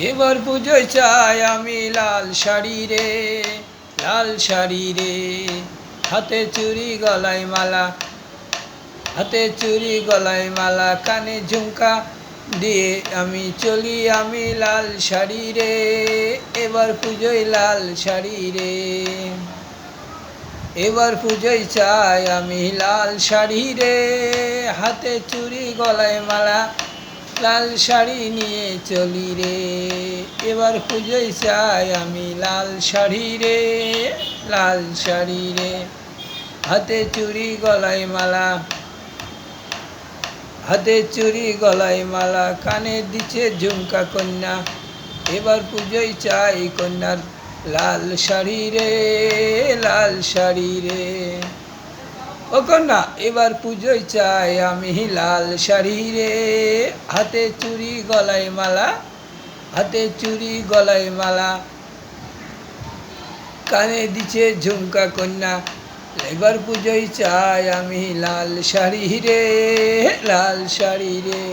এবার পুজোয় চাই আমি লাল শাড়ি রে, লাল শাড়ি রে। হাতে চুড়ি গলায় মালা, হাতে চুড়ি গলায় মালা, কানে ঝুমকা দিয়ে আমি চলি আমি লাল শাড়ি রে। এবার পুজোয় লাল শাড়ি রে, এবার পুজোয় চাই আমি লাল শাড়ি রে। হাতে চুড়ি গলায় মালা, লাল শাড়ি নিয়ে চলি রে। এবার পুজোয় চাই আমি লাল শাড়ি রে, লাল শাড়ি রে। হাতে চুড়ি গলায় মালা, হাতে চুড়ি গলায় মালা, কানে দিচ্ছে ঝুমকা কন্যা। এবার পুজোয় চাই কন্যার লাল শাড়ি রে, লাল শাড়ি রে। ও কন্যা এবার পুজোয় চাই আমি লাল শাড়ি রে। হাতে চুড়ি গলায় মালা, হাতে চুড়ি গলায় মালা, কানে দিচ্ছে ঝুমকা কন্যা। এবার পুজোয় চাই আমি লাল শাড়ি রে, লাল শাড়ি রে।